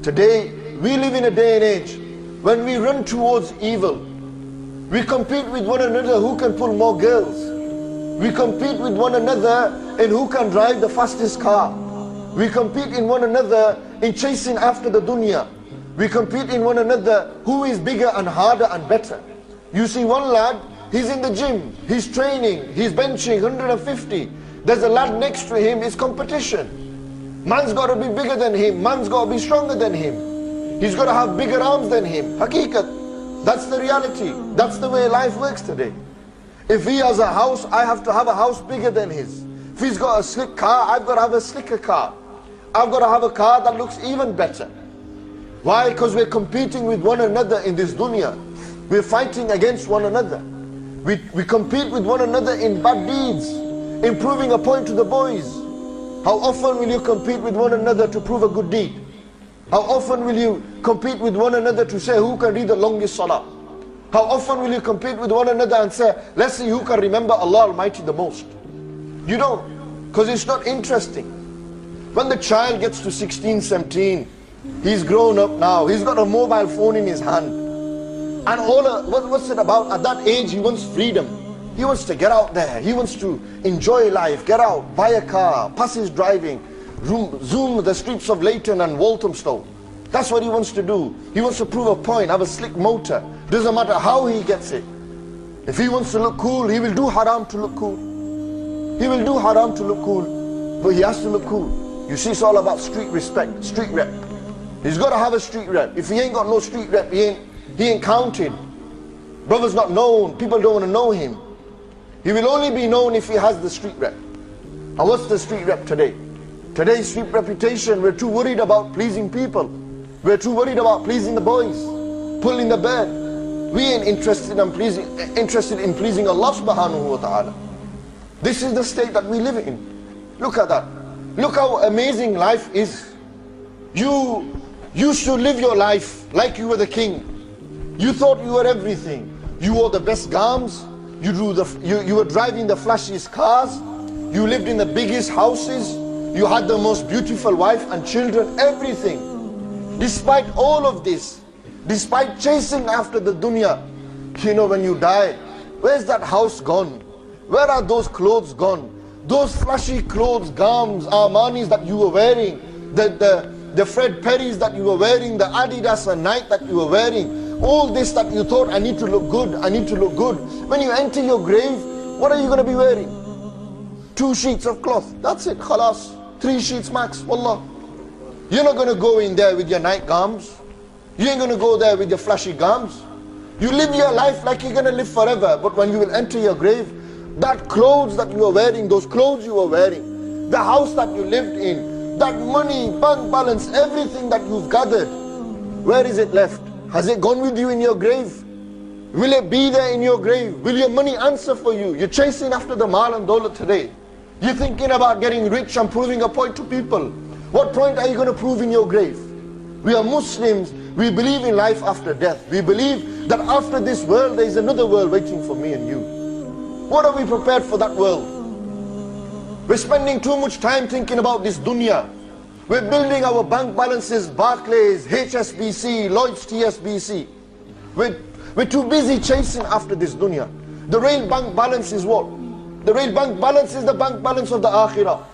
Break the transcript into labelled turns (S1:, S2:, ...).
S1: Today, we live in a day and age when we run towards evil. We compete with one another who can pull more girls. We compete with one another in who can drive the fastest car. We compete in one another in chasing after the dunya. We compete in one another who is bigger and harder and better. You see one lad, he's in the gym, he's training, he's benching 150. There's a lad next to him, it's competition. Man's got to be bigger than him, man's got to be stronger than him. He's got to have bigger arms than him. Haqiqat, that's the reality. That's the way life works today. If he has a house, I have to have a house bigger than his. If he's got a slick car, I've got to have a slicker car. I've got to have a car that looks even better. Why? Because we're competing with one another in this dunya. We're fighting against one another. We compete with one another in bad deeds, in proving a point to the boys. How often will you compete with one another to prove a good deed? How often will you compete with one another to say who can read the longest salah? How often will you compete with one another and say, let's see who can remember Allah Almighty the most? You don't, because it's not interesting. When the child gets to 16, 17, he's grown up now, he's got a mobile phone in his hand. And what's it about? At that age, he wants freedom. He wants to get out there. He wants to enjoy life, get out, buy a car, pass his driving, zoom the streets of Leighton and Walthamstow. That's what he wants to do. He wants to prove a point, have a slick motor. Doesn't matter how he gets it. If he wants to look cool, he will do haram to look cool. He will do haram to look cool. But he has to look cool. You see, it's all about street respect, street rep. He's got to have a street rep. If he ain't got no street rep, he ain't counted. Brother's not known. People don't want to know him. He will only be known if he has the street rep. And what's the street rep today? Today's street reputation, we're too worried about pleasing people. We're too worried about pleasing the boys, pulling the bed. We ain't interested in pleasing Allah subhanahu wa ta'ala. This is the state that we live in. Look at that. Look how amazing life is. You should live your life like you were the king. You thought you were everything. You wore the best gowns. You were driving the flashiest cars. You lived in the biggest houses. You had the most beautiful wife and children, everything. Despite all of this, despite chasing after the dunya, you know, when you die, where's that house gone? Where are those clothes gone? Those flashy clothes, gowns, Armanis that you were wearing, the Fred Perrys that you were wearing, the Adidas and Nike that you were wearing, all this that you thought, I need to look good, I need to look good. When you enter your grave, what are you going to be wearing? 2 sheets of cloth, that's it, khalas. 3 sheets max, wallah. You're not going to go in there with your night gowns. You ain't going to go there with your flashy gowns. You live your life like you're going to live forever. But when you will enter your grave, that clothes that you are wearing, those clothes you are wearing, the house that you lived in, that money, bank balance, everything that you've gathered, where is it left? Has it gone with you in your grave? Will it be there in your grave? Will your money answer for you? You're chasing after the mal and dawlat today. You're thinking about getting rich and proving a point to people. What point are you going to prove in your grave? We are Muslims. We believe in life after death. We believe that after this world, there is another world waiting for me and you. What are we prepared for that world? We're spending too much time thinking about this dunya. We're building our bank balances, Barclays, HSBC, Lloyds TSBC. We're too busy chasing after this dunya. The real bank balance is what? The real bank balance is the bank balance of the akhirah.